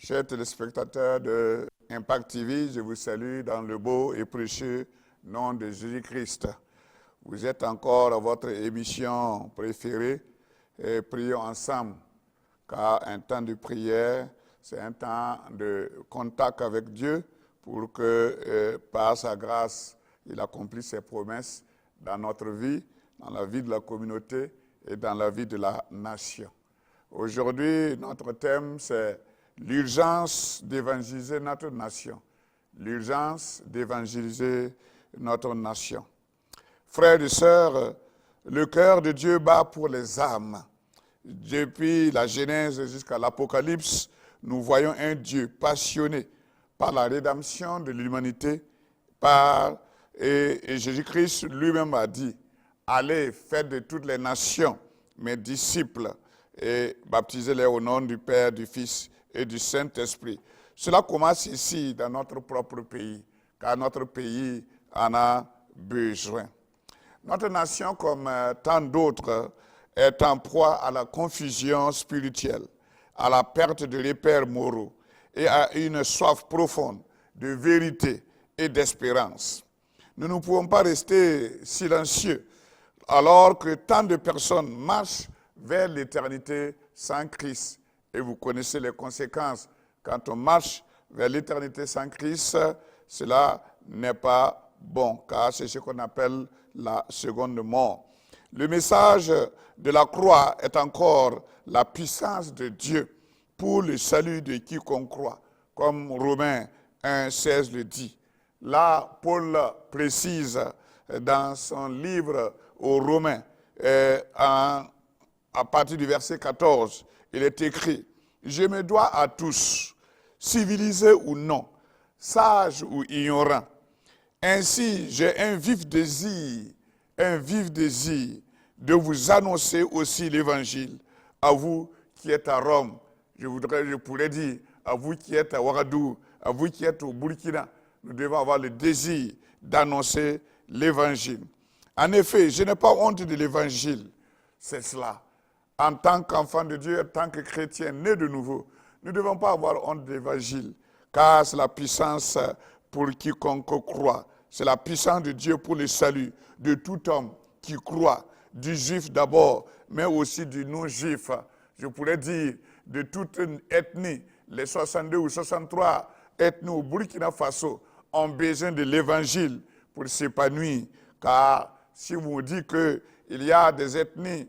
Chers téléspectateurs de Impact TV, je vous salue dans le beau et précieux nom de Jésus-Christ. Vous êtes encore à votre émission préférée et prions ensemble, car un temps de prière, c'est un temps de contact avec Dieu pour que par sa grâce, il accomplisse ses promesses dans notre vie, dans la vie de la communauté et dans la vie de la nation. Aujourd'hui, notre thème, c'est l'urgence d'évangéliser notre nation. L'urgence d'évangéliser notre nation. Frères et sœurs, le cœur de Dieu bat pour les âmes. Depuis la Genèse jusqu'à l'Apocalypse, nous voyons un Dieu passionné par la rédemption de l'humanité. Et Jésus-Christ lui-même a dit, allez, faites de toutes les nations mes disciples et baptisez-les au nom du Père, du Fils et du Saint-Esprit. Cela commence ici, dans notre propre pays, car notre pays en a besoin. Notre nation, comme tant d'autres, est en proie à la confusion spirituelle, à la perte de repères moraux et à une soif profonde de vérité et d'espérance. Nous ne pouvons pas rester silencieux alors que tant de personnes marchent vers l'éternité sans Christ. Et vous connaissez les conséquences. Quand on marche vers l'éternité sans Christ, cela n'est pas bon, car c'est ce qu'on appelle la seconde mort. Le message de la croix est encore la puissance de Dieu pour le salut de quiconque croit, comme Romains 1,16 le dit. Là, Paul précise dans son livre aux Romains, à partir du verset 14, il est écrit, « Je me dois à tous, civilisés ou non, sages ou ignorants. Ainsi, j'ai un vif désir de vous annoncer aussi l'Évangile, à vous qui êtes à Rome. » Je pourrais dire, à vous qui êtes à Ouagadougou, à vous qui êtes au Burkina, nous devons avoir le désir d'annoncer l'Évangile. En effet, je n'ai pas honte de l'Évangile, c'est cela. En tant qu'enfant de Dieu, en tant que chrétien né de nouveau, nous ne devons pas avoir honte de l'Évangile, car c'est la puissance pour quiconque croit. C'est la puissance de Dieu pour le salut de tout homme qui croit, du juif d'abord, mais aussi du non-juif. Je pourrais dire de toute une ethnie, les 62 ou 63 ethnies au Burkina Faso ont besoin de l'Évangile pour s'épanouir. Car si vous me dites qu'il y a des ethnies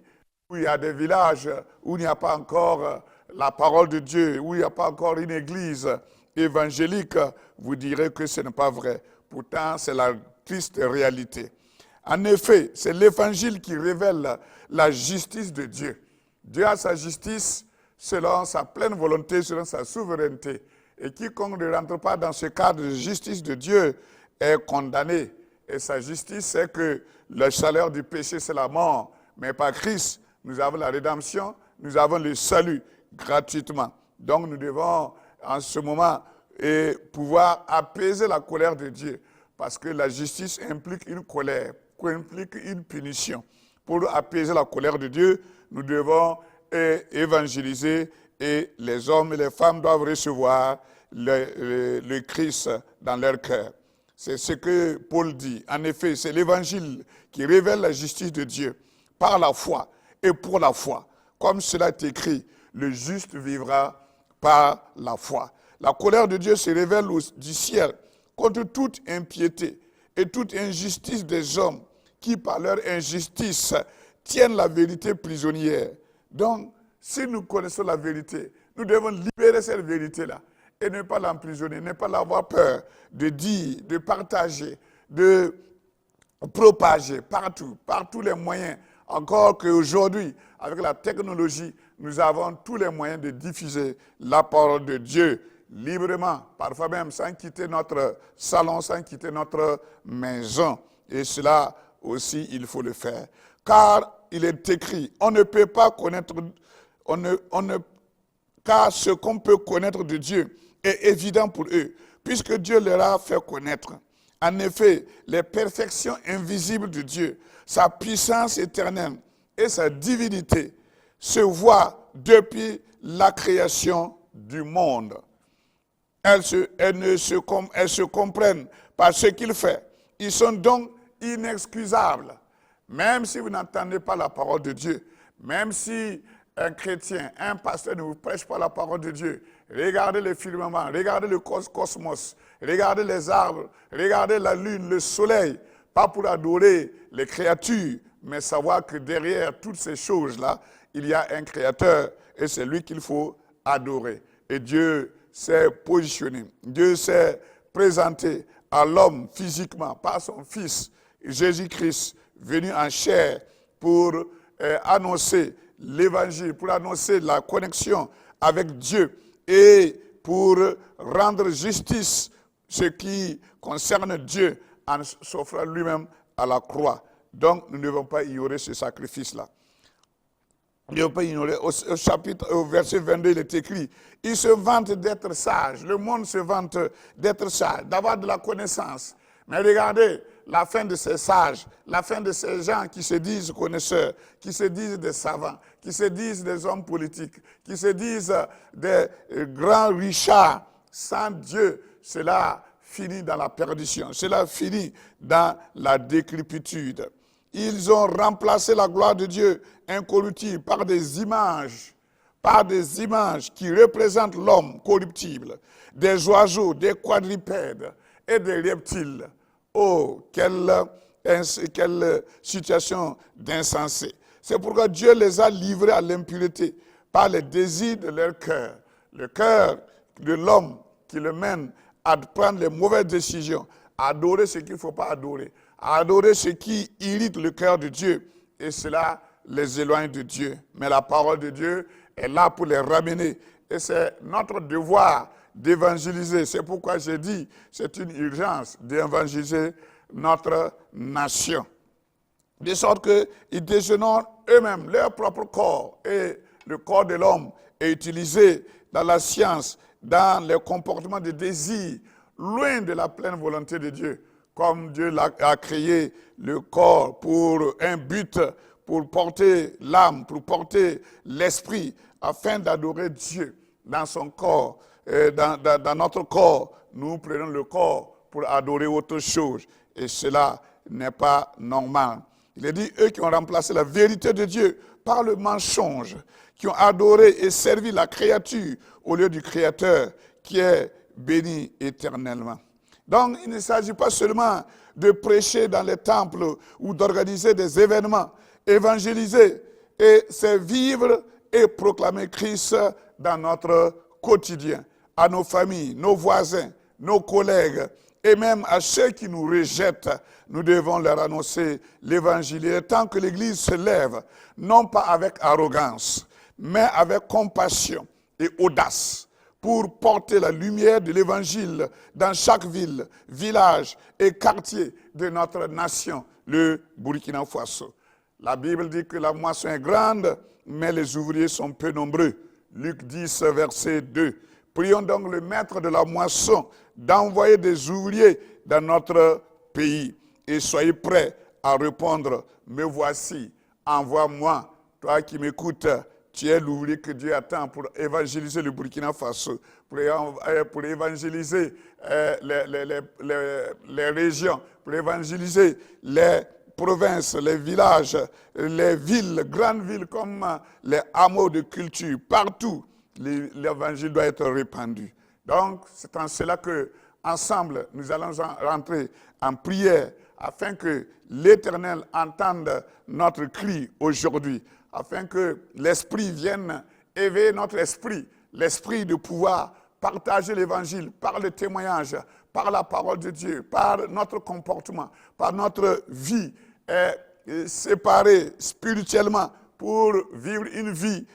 où il y a des villages où il n'y a pas encore la parole de Dieu, où il n'y a pas encore une église évangélique, vous direz que ce n'est pas vrai. Pourtant, c'est la triste réalité. En effet, c'est l'évangile qui révèle la justice de Dieu. Dieu a sa justice selon sa pleine volonté, selon sa souveraineté. Et quiconque ne rentre pas dans ce cadre de justice de Dieu est condamné. Et sa justice, c'est que le salaire du péché, c'est la mort. Mais par Christ, nous avons la rédemption, nous avons le salut gratuitement. Donc nous devons en ce moment pouvoir apaiser la colère de Dieu. Parce que la justice implique une colère, implique une punition. Pour apaiser la colère de Dieu, nous devons évangéliser et les hommes et les femmes doivent recevoir le Christ dans leur cœur. C'est ce que Paul dit. En effet, c'est l'évangile qui révèle la justice de Dieu par la foi et pour la foi. Comme cela est écrit, le juste vivra par la foi. La colère de Dieu se révèle du ciel contre toute impiété et toute injustice des hommes qui, par leur injustice, tiennent la vérité prisonnière. Donc, si nous connaissons la vérité, nous devons libérer cette vérité-là et ne pas l'emprisonner, ne pas l'avoir peur de dire, de partager, de propager partout, par tous les moyens. Encore qu'aujourd'hui, avec la technologie, nous avons tous les moyens de diffuser la parole de Dieu librement, parfois même sans quitter notre salon, sans quitter notre maison. Et cela aussi, il faut le faire. Car il est écrit, on ne peut pas connaître, car ce qu'on peut connaître de Dieu est évident pour eux, puisque Dieu leur a fait connaître. En effet, les perfections invisibles de Dieu, sa puissance éternelle et sa divinité se voient depuis la création du monde. elles se comprennent par ce qu'il fait. Ils sont donc inexcusables. Même si vous n'entendez pas la parole de Dieu, même si un chrétien, un pasteur ne vous prêche pas la parole de Dieu, regardez le firmament, regardez le cosmos, regardez les arbres, regardez la lune, le soleil, pas pour adorer les créatures, mais savoir que derrière toutes ces choses-là, il y a un créateur et c'est lui qu'il faut adorer. Et Dieu s'est positionné, Dieu s'est présenté à l'homme physiquement par son Fils, Jésus-Christ, venu en chair pour annoncer l'évangile, pour annoncer la connexion avec Dieu et pour rendre justice ce qui concerne Dieu en s'offrant lui-même à la croix. Donc, nous ne devons pas ignorer ce sacrifice-là. Nous ne devons pas ignorer. Au verset 22, il est écrit, il se vante d'être sage. Le monde se vante d'être sage, d'avoir de la connaissance. Mais regardez, la fin de ces sages, la fin de ces gens qui se disent connaisseurs, qui se disent des savants, qui se disent des hommes politiques, qui se disent des grands richards, sans Dieu, cela finit dans la perdition, cela finit dans la décrépitude. Ils ont remplacé la gloire de Dieu incorruptible par des images qui représentent l'homme corruptible, des oiseaux, des quadrupèdes et des reptiles. Oh, quelle situation d'insensé. C'est pourquoi Dieu les a livrés à l'impureté par les désirs de leur cœur. Le cœur de l'homme qui le mène à prendre les mauvaises décisions, à adorer ce qu'il ne faut pas adorer, à adorer ce qui irrite le cœur de Dieu. Et cela les éloigne de Dieu. Mais la parole de Dieu est là pour les ramener. Et c'est notre devoir d'évangéliser. C'est pourquoi j'ai dit, c'est une urgence d'évangéliser notre nation. De sorte qu'ils déshonorent eux-mêmes leur propre corps. Et le corps de l'homme est utilisé dans la science, dans les comportements de désir, loin de la pleine volonté de Dieu. Comme Dieu a créé le corps pour un but, pour porter l'âme, pour porter l'esprit, afin d'adorer Dieu dans son corps. Dans notre corps, nous prenons le corps pour adorer autre chose. Et cela n'est pas normal. Il est dit, eux qui ont remplacé la vérité de Dieu par le mensonge, qui ont adoré et servi la créature au lieu du Créateur qui est béni éternellement. Donc, il ne s'agit pas seulement de prêcher dans les temples ou d'organiser des événements. Évangéliser, et c'est vivre et proclamer Christ dans notre quotidien, à nos familles, nos voisins, nos collègues, et même à ceux qui nous rejettent. Nous devons leur annoncer l'évangile. Et tant que l'Église se lève, non pas avec arrogance, mais avec compassion et audace, pour porter la lumière de l'évangile dans chaque ville, village et quartier de notre nation, le Burkina Faso. La Bible dit que la moisson est grande, mais les ouvriers sont peu nombreux. Luc 10, verset 2. Prions donc le maître de la moisson d'envoyer des ouvriers dans notre pays. Et soyez prêts à répondre, me voici, envoie-moi. Toi qui m'écoutes, tu es l'ouvrier que Dieu attend pour évangéliser le Burkina Faso, pour évangéliser les régions, pour évangéliser les provinces, les villages, les villes, grandes villes comme les hameaux de culture. Partout, l'évangile doit être répandu. Donc, c'est en cela que, ensemble, nous allons rentrer en prière afin que l'Éternel entende notre cri aujourd'hui, afin que l'Esprit vienne éveiller notre esprit, l'esprit de pouvoir partager l'évangile par le témoignage, par la parole de Dieu, par notre comportement, par notre vie séparée spirituellement pour vivre une vie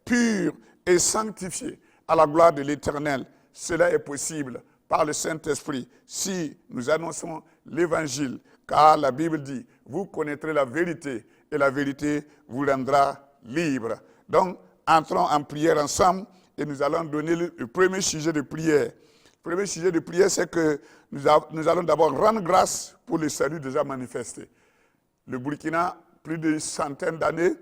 pure et sanctifiée à la gloire de l'Éternel. Cela est possible par le Saint-Esprit si nous annonçons l'évangile, car la Bible dit, vous connaîtrez la vérité et la vérité vous rendra libre. Donc, entrons en prière ensemble et nous allons donner le premier sujet de prière. Le premier sujet de prière, c'est que nous allons d'abord rendre grâce pour le salut déjà manifesté. Le Burkina, plus d'une centaine d'années,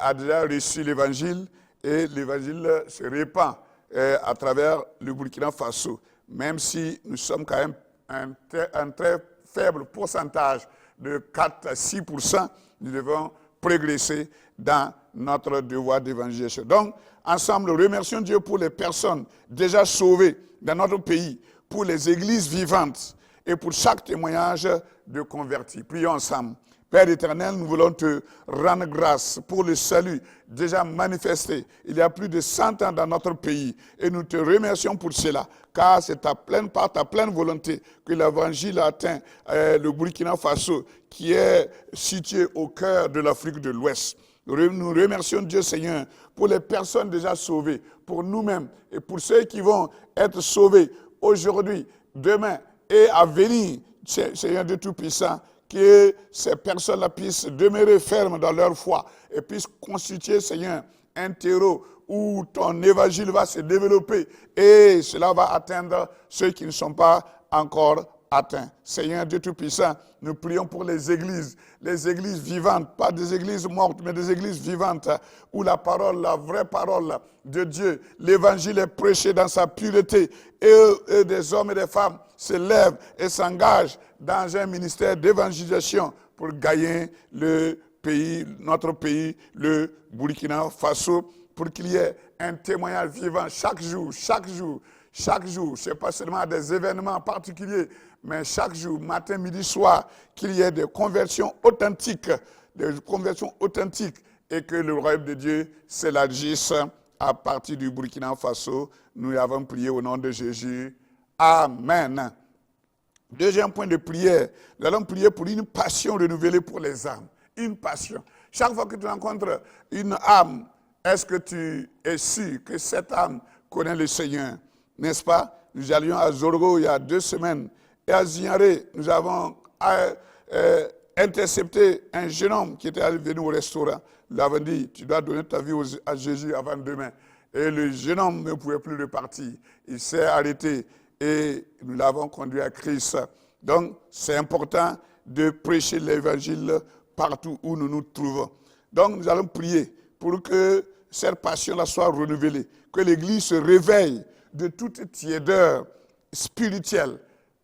a déjà reçu l'évangile et l'évangile se répand à travers le Burkina Faso, même si nous sommes quand même un très faible pourcentage de 4 à 6%, nous devons progresser dans notre devoir d'évangélisation. Donc, ensemble, remercions Dieu pour les personnes déjà sauvées dans notre pays, pour les églises vivantes et pour chaque témoignage de convertis. Prions ensemble. Père éternel, nous voulons te rendre grâce pour le salut déjà manifesté il y a plus de 100 ans dans notre pays. Et nous te remercions pour cela, car c'est par ta pleine volonté que l'évangile a atteint le Burkina Faso, qui est situé au cœur de l'Afrique de l'Ouest. Nous remercions Dieu, Seigneur, pour les personnes déjà sauvées, pour nous-mêmes et pour ceux qui vont être sauvés aujourd'hui, demain et à venir, Seigneur Dieu Tout-Puissant, que ces personnes-là puissent demeurer fermes dans leur foi et puissent constituer, Seigneur, un terreau où ton évangile va se développer et cela va atteindre ceux qui ne sont pas encore atteints. Seigneur Dieu Tout-Puissant, nous prions pour les églises vivantes, pas des églises mortes, mais des églises vivantes, où la vraie parole de Dieu, l'évangile est prêché dans sa pureté, et des hommes et des femmes se lèvent et s'engagent dans un ministère d'évangélisation pour gagner notre pays, le Burkina Faso, pour qu'il y ait un témoignage vivant chaque jour. Ce n'est pas seulement des événements particuliers, mais chaque jour, matin, midi, soir, qu'il y ait des conversions authentiques, et que le royaume de Dieu s'élargisse à partir du Burkina Faso. Nous avons prié au nom de Jésus. Amen. Deuxième point de prière, nous allons prier pour une passion renouvelée pour les âmes. Une passion. Chaque fois que tu rencontres une âme, est-ce que tu es sûr que cette âme connaît le Seigneur? N'est-ce pas? Nous allions à Zorgo il y a 2 semaines. Et à Zignaré, nous avons intercepté un jeune homme qui était venu au restaurant. Nous avons dit, tu dois donner ta vie à Jésus avant demain. Et le jeune homme ne pouvait plus repartir. Il s'est arrêté et nous l'avons conduit à Christ. Donc, c'est important de prêcher l'évangile partout où nous nous trouvons. Donc, nous allons prier pour que cette passion-là soit renouvelée, que l'Église se réveille de toute tiédeur spirituelle.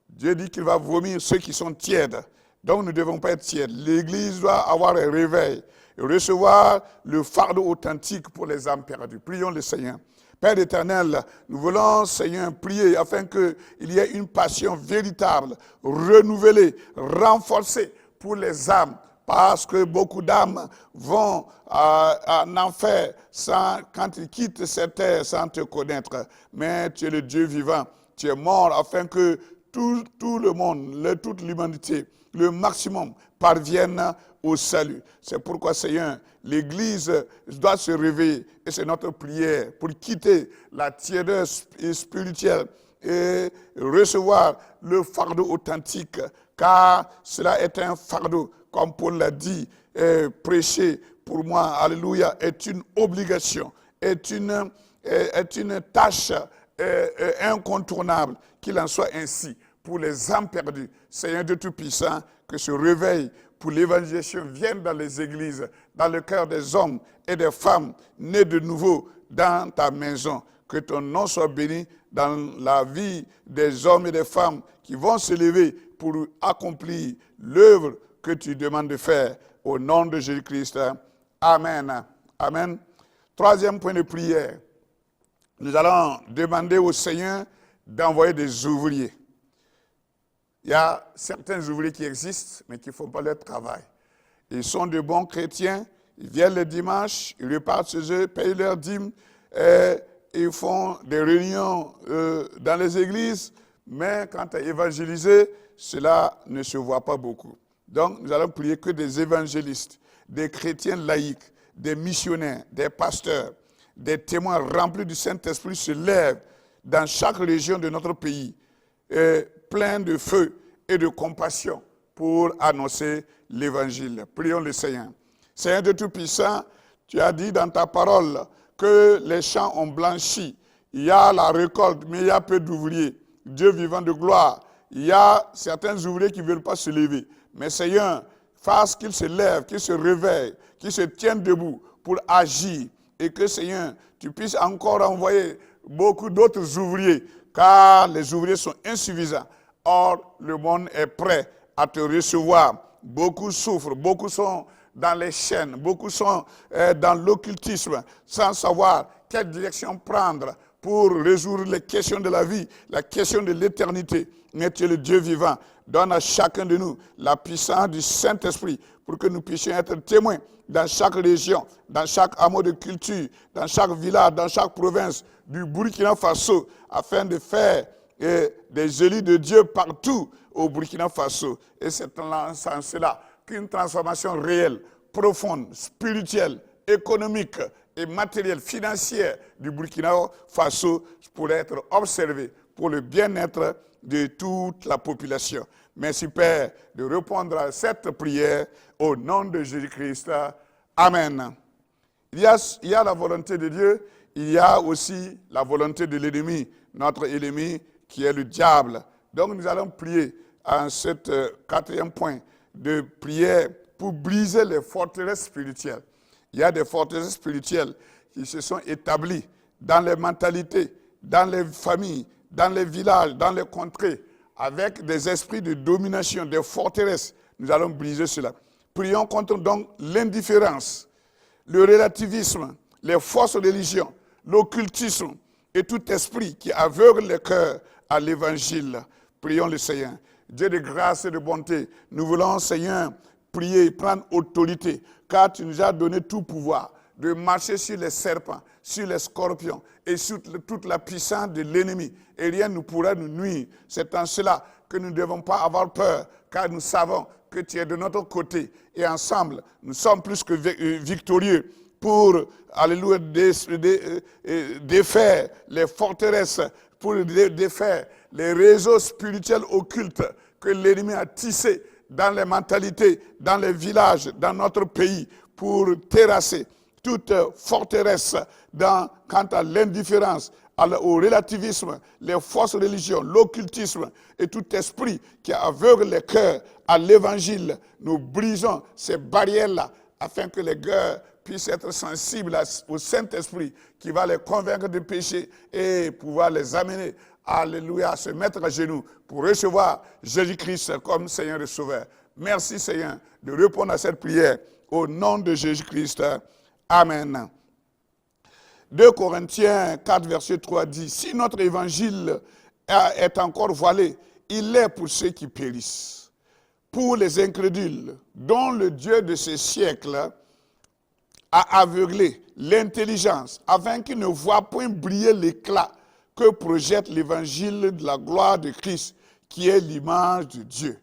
Dieu dit qu'il va vomir ceux qui sont tièdes. Donc, nous ne devons pas être tièdes. L'Église doit avoir un réveil et recevoir le fardeau authentique pour les âmes perdues. Prions le Seigneur. Père éternel, nous voulons, Seigneur, prier afin qu'il y ait une passion véritable, renouvelée, renforcée pour les âmes. Parce que beaucoup d'âmes vont en enfer quand ils quittent cette terre sans te connaître. Mais tu es le Dieu vivant. Tu es mort afin que tout le monde, toute l'humanité, le maximum, parvienne au salut. C'est pourquoi, Seigneur, l'Église doit se réveiller. Et c'est notre prière pour quitter la tiédeur spirituelle et recevoir le fardeau authentique. Car cela est un fardeau, comme Paul l'a dit, prêcher pour moi, alléluia, est une obligation, est une tâche incontournable, qu'il en soit ainsi pour les âmes perdues. Seigneur Dieu Tout-Puissant, que ce réveil pour l'évangélisation vienne dans les églises, dans le cœur des hommes et des femmes nés de nouveau dans ta maison. Que ton nom soit béni dans la vie des hommes et des femmes qui vont se lever pour accomplir l'œuvre que tu demandes de faire. Au nom de Jésus-Christ. Amen. Amen. Troisième point de prière. Nous allons demander au Seigneur d'envoyer des ouvriers. Il y a certains ouvriers qui existent, mais qui ne font pas leur travail. Ils sont de bons chrétiens, ils viennent le dimanche, ils repartent chez eux, payent leurs dîmes, ils font des réunions dans les églises, mais quand à évangéliser, cela ne se voit pas beaucoup. Donc, nous allons prier que des évangélistes, des chrétiens laïcs, des missionnaires, des pasteurs, des témoins remplis du Saint-Esprit se lèvent dans chaque région de notre pays, plein de feu et de compassion pour annoncer l'évangile. Prions le Seigneur. Seigneur de Tout-Puissant, tu as dit dans ta parole que les champs ont blanchi. Il y a la récolte, mais il y a peu d'ouvriers. Dieu vivant de gloire, il y a certains ouvriers qui ne veulent pas se lever. Mais Seigneur, fasse qu'ils se lèvent, qu'ils se réveillent, qu'ils se tiennent debout pour agir. Et que Seigneur, tu puisses encore envoyer beaucoup d'autres ouvriers, car les ouvriers sont insuffisants. Or, le monde est prêt à te recevoir. Beaucoup souffrent, beaucoup sont dans les chaînes, beaucoup sont dans l'occultisme, sans savoir quelle direction prendre pour résoudre les questions de la vie, la question de l'éternité. Mais tu es le Dieu vivant. Donne à chacun de nous la puissance du Saint-Esprit pour que nous puissions être témoins dans chaque région, dans chaque hameau de culture, dans chaque village, dans chaque province du Burkina Faso, afin de faire des élus de Dieu partout au Burkina Faso. Et c'est dans ce sens-là qu'une transformation réelle, profonde, spirituelle, économique et matérielle, financière du Burkina Faso pourrait être observée pour le bien-être de toute la population. Merci Père de répondre à cette prière au nom de Jésus-Christ. Amen. Il y a la volonté de Dieu, il y a aussi la volonté de l'ennemi, notre ennemi qui est le diable. Donc nous allons prier en ce quatrième point de prière pour briser les forteresses spirituelles. Il y a des forteresses spirituelles qui se sont établies dans les mentalités, dans les familles, dans les villages, dans les contrées, avec des esprits de domination, des forteresses. Nous allons briser cela. Prions contre donc l'indifférence, le relativisme, les fausses religions, l'occultisme et tout esprit qui aveugle les cœurs à l'évangile. Prions le Seigneur. Dieu de grâce et de bonté, nous voulons, Seigneur, prier et prendre autorité, car tu nous as donné tout pouvoir de marcher sur les serpents, sur les scorpions et sur toute la puissance de l'ennemi. Et rien ne pourra nous nuire. C'est en cela que nous ne devons pas avoir peur, car nous savons que tu es de notre côté. Et ensemble, nous sommes plus que victorieux pour, alléluia, défaire les forteresses, pour défaire les réseaux spirituels occultes que l'ennemi a tissés dans les mentalités, dans les villages, dans notre pays, pour terrasser toute forteresse quant à l'indifférence, au relativisme, les fausses religions, l'occultisme et tout esprit qui aveugle les cœurs à l'évangile. Nous brisons ces barrières-là afin que les cœurs puissent être sensibles au Saint-Esprit qui va les convaincre de péché et pouvoir les amener, alléluia, à se mettre à genoux pour recevoir Jésus-Christ comme Seigneur et Sauveur. Merci Seigneur de répondre à cette prière au nom de Jésus-Christ. Amen. 2 Corinthiens 4, verset 3 dit, « Si notre évangile est encore voilé, il est pour ceux qui périssent, pour les incrédules, dont le Dieu de ce siècle a aveuglé l'intelligence, afin qu'ils ne voient point briller l'éclat que projette l'évangile de la gloire de Christ, qui est l'image de Dieu.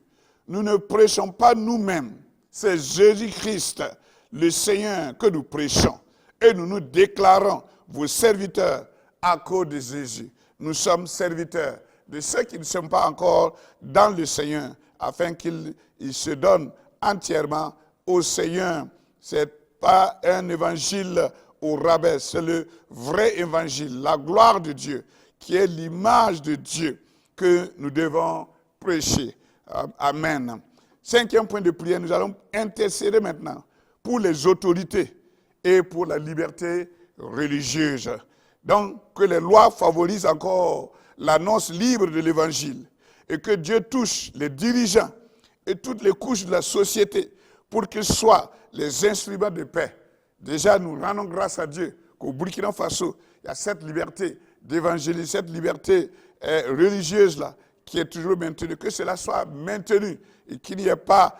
Nous ne prêchons pas nous-mêmes, c'est Jésus-Christ, le Seigneur, que nous prêchons. Et nous nous déclarons vos serviteurs à cause de Jésus. Nous sommes serviteurs de ceux qui ne sont pas encore dans le Seigneur, afin qu'ils se donnent entièrement au Seigneur. Ce n'est pas un évangile au rabais, c'est le vrai évangile, la gloire de Dieu, qui est l'image de Dieu que nous devons prêcher. Amen. 5e point de prière, nous allons intercéder maintenant pour les autorités et pour la liberté religieuse. Donc, que les lois favorisent encore l'annonce libre de l'évangile et que Dieu touche les dirigeants et toutes les couches de la société pour qu'ils soient les instruments de paix. Déjà, nous rendons grâce à Dieu qu'au Burkina Faso, il y a cette liberté d'évangéliser, cette liberté religieuse-là qui est toujours maintenue, que cela soit maintenu et qu'il n'y ait pas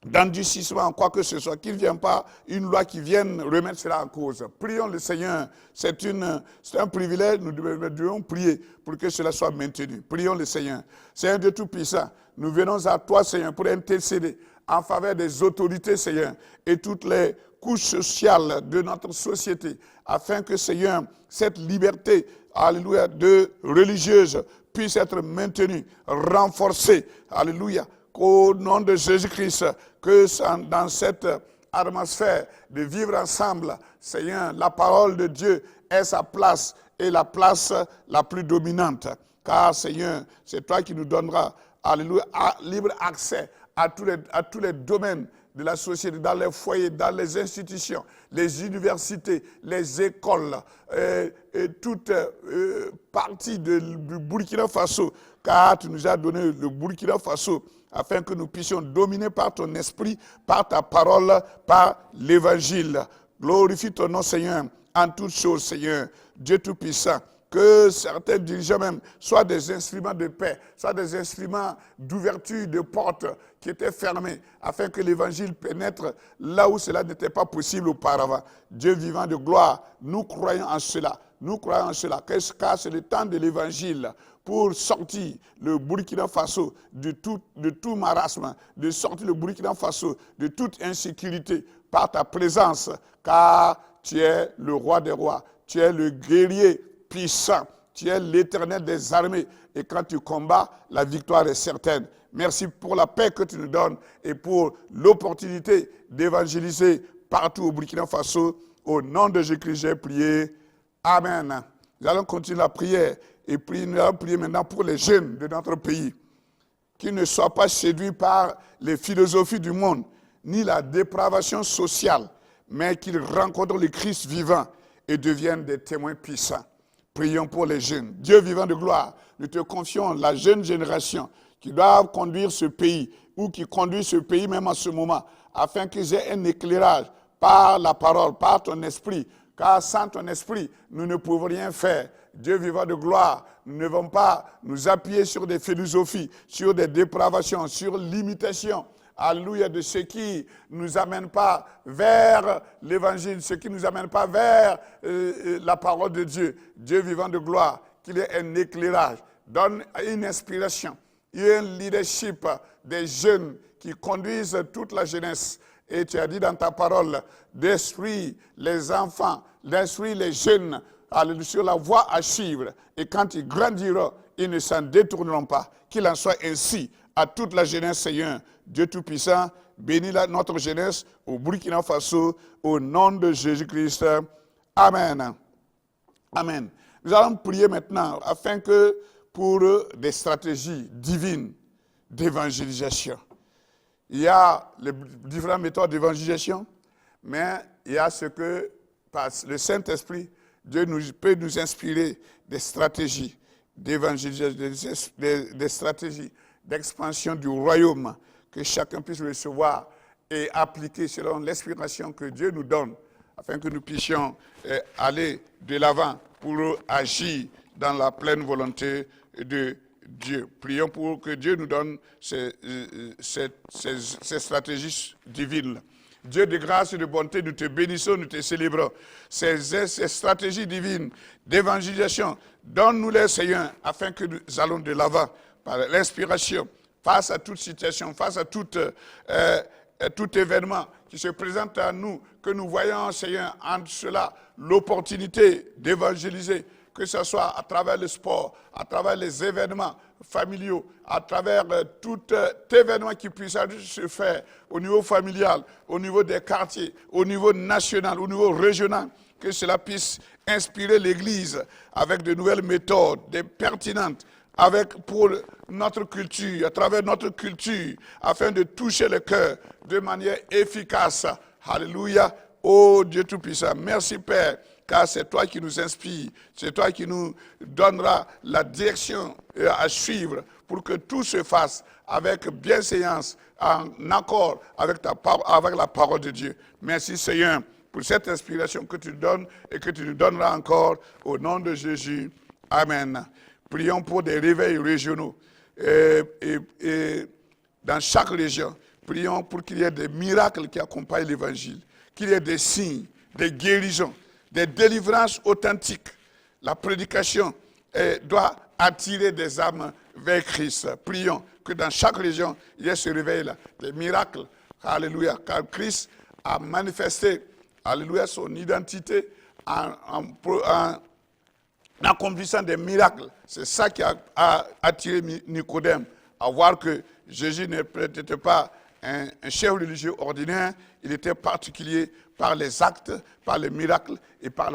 d'endurcissement en quoi que ce soit, qu'il ne vienne pas une loi qui vienne remettre cela en cause. Prions le Seigneur, c'est un privilège, nous devons prier pour que cela soit maintenu. Prions le Seigneur. Seigneur Dieu Tout-Puissant, nous venons à toi, Seigneur, pour intercéder en faveur des autorités, Seigneur, et toutes les couches sociales de notre société, afin que, Seigneur, cette liberté, alléluia, religieuse puisse être maintenue, renforcée, alléluia, qu'au nom de Jésus-Christ, que dans cette atmosphère de vivre ensemble, Seigneur, la parole de Dieu ait sa place et la place la plus dominante. Car, Seigneur, c'est toi qui nous donneras, alléluia, libre accès à tous les domaines de la société, dans les foyers, dans les institutions, les universités, les écoles, toute partie du Burkina Faso, car tu nous as donné le Burkina Faso, afin que nous puissions dominer par ton esprit, par ta parole, par l'évangile. Glorifie ton nom, Seigneur, en toutes choses, Seigneur, Dieu Tout-Puissant. Que certains dirigeants même soient des instruments de paix, soient des instruments d'ouverture de portes qui étaient fermées, afin que l'évangile pénètre là où cela n'était pas possible auparavant. Dieu vivant de gloire, nous croyons en cela. Nous croyons en cela, car c'est le temps de l'évangile pour sortir le Burkina Faso de tout marasme, de sortir le Burkina Faso de toute insécurité par ta présence, car tu es le roi des rois, tu es le guerrier puissant, tu es l'Éternel des armées, et quand tu combats, la victoire est certaine. Merci pour la paix que tu nous donnes et pour l'opportunité d'évangéliser partout au Burkina Faso. Au nom de Jésus-Christ, j'ai prié. Amen. Nous allons continuer la prière et nous allons prier maintenant pour les jeunes de notre pays, qu'ils ne soient pas séduits par les philosophies du monde, ni la dépravation sociale, mais qu'ils rencontrent le Christ vivant et deviennent des témoins puissants. Prions pour les jeunes. Dieu vivant de gloire, nous te confions la jeune génération qui doit conduire ce pays ou qui conduit ce pays même en ce moment, afin qu'ils aient un éclairage par la parole, par ton esprit, car sans ton esprit, nous ne pouvons rien faire. Dieu vivant de gloire, nous ne devons pas nous appuyer sur des philosophies, sur des dépravations, sur l'imitation. Alléluia, de ce qui ne nous amène pas vers l'évangile, ce qui ne nous amène pas vers la parole de Dieu. Dieu vivant de gloire, qu'il ait un éclairage, donne une inspiration, un leadership des jeunes qui conduisent toute la jeunesse. Et tu as dit dans ta parole d'instruire les enfants, d'instruire les jeunes sur la voie à suivre. Et quand ils grandiront, ils ne s'en détourneront pas. Qu'il en soit ainsi à toute la jeunesse, Seigneur. Dieu Tout-Puissant, bénis notre jeunesse au Burkina Faso, au nom de Jésus-Christ. Amen. Amen. Nous allons prier maintenant afin que pour des stratégies divines d'évangélisation. Il y a les différentes méthodes d'évangélisation, mais il y a ce que, par le Saint-Esprit, Dieu peut nous inspirer des stratégies d'évangélisation, des stratégies d'expansion du royaume, que chacun puisse recevoir et appliquer selon l'inspiration que Dieu nous donne, afin que nous puissions aller de l'avant pour agir dans la pleine volonté de Dieu. Prions pour que Dieu nous donne ces stratégies divines. Dieu de grâce et de bonté, nous te bénissons, nous te célébrons. Ces stratégies divines d'évangélisation, donne-nous-les, Seigneur, afin que nous allons de l'avant par l'inspiration, face à toute situation, face à tout événement qui se présente à nous, que nous voyons, Seigneur, en cela, l'opportunité d'évangéliser, que ce soit à travers le sport, à travers les événements familiaux, à travers tout événement qui puisse se faire au niveau familial, au niveau des quartiers, au niveau national, au niveau régional, que cela puisse inspirer l'Église avec de nouvelles méthodes, des pertinentes, pour notre culture, à travers notre culture, afin de toucher le cœur de manière efficace. Alléluia. Oh Dieu Tout-Puissant, merci Père, car c'est toi qui nous inspires, c'est toi qui nous donnera la direction à suivre pour que tout se fasse avec bienséance, en accord avec la parole de Dieu. Merci Seigneur pour cette inspiration que tu donnes et que tu nous donneras encore au nom de Jésus. Amen. Prions pour des réveils régionaux et dans chaque région. Prions pour qu'il y ait des miracles qui accompagnent l'évangile, qu'il y ait des signes, des guérisons, des délivrances authentiques. La prédication doit attirer des âmes vers Christ. Prions que dans chaque région, il y ait ce réveil-là, des miracles. Alléluia. Car Christ a manifesté, alléluia, son identité en accomplissant des miracles. C'est ça qui a attiré Nicodème à voir que Jésus n'était pas un chef religieux ordinaire, il était particulier par les actes, par les miracles et par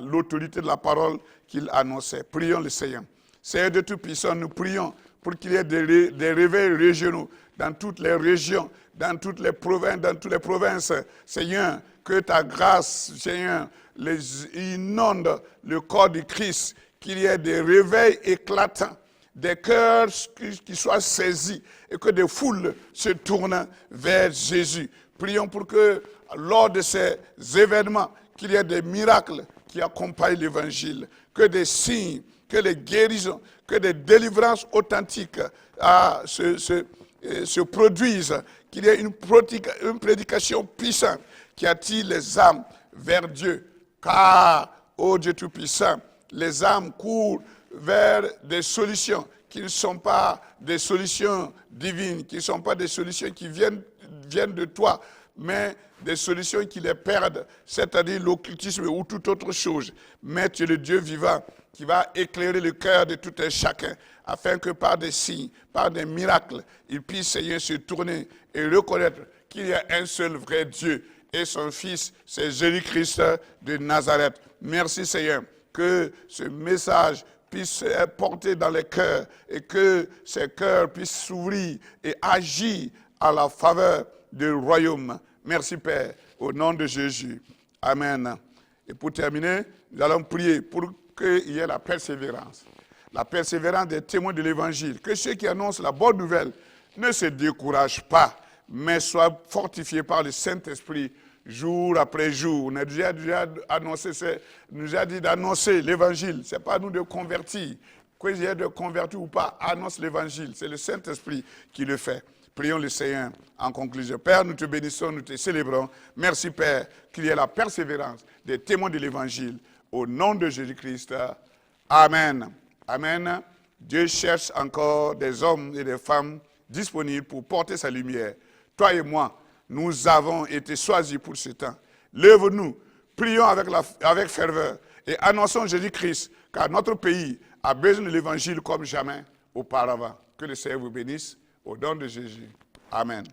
l'autorité de la parole qu'il annonçait. Prions le Seigneur. Seigneur de Tout-Puissant, nous prions pour qu'il y ait des réveils régionaux dans toutes les régions, dans toutes les provinces, Seigneur, que ta grâce, Seigneur, les inonde le corps du Christ, qu'il y ait des réveils éclatants, des cœurs qui soient saisis et que des foules se tournent vers Jésus. Prions pour que, lors de ces événements, qu'il y ait des miracles qui accompagnent l'évangile, que des signes, que les guérisons, que des délivrances authentiques se produisent, qu'il y ait une prédication puissante qui attire les âmes vers Dieu. Car, ô Dieu Tout-Puissant, les âmes courent vers des solutions qui ne sont pas des solutions divines, qui ne sont pas des solutions qui viennent de toi, mais des solutions qui les perdent, c'est-à-dire l'occultisme ou toute autre chose. Mais tu es le Dieu vivant qui va éclairer le cœur de tout un chacun, afin que par des signes, par des miracles, il puisse, Seigneur, se tourner et reconnaître qu'il y a un seul vrai Dieu, et son Fils, c'est Jésus-Christ de Nazareth. Merci, Seigneur, que ce message puisse être porté dans les cœurs et que ces cœurs puissent s'ouvrir et agir à la faveur du royaume. Merci, Père, au nom de Jésus. Amen. Et pour terminer, nous allons prier pour qu'il y ait la persévérance des témoins de l'Évangile, que ceux qui annoncent la bonne nouvelle ne se découragent pas, mais soient fortifiés par le Saint-Esprit jour après jour. On a déjà annoncé, nous a dit d'annoncer l'Évangile. Ce n'est pas nous de convertir. Qu'il y ait de convertir ou pas, annonce l'Évangile. C'est le Saint-Esprit qui le fait. Prions le Seigneur en conclusion. Père, nous te bénissons, nous te célébrons. Merci, Père, qu'il y ait la persévérance des témoins de l'Évangile. Au nom de Jésus-Christ. Amen. Amen. Dieu cherche encore des hommes et des femmes disponibles pour porter sa lumière. Toi et moi, nous avons été choisis pour ce temps. Lève-nous, prions avec ferveur et annonçons Jésus-Christ, car notre pays a besoin de l'Évangile comme jamais auparavant. Que le Seigneur vous bénisse, au nom de Jésus. Amen.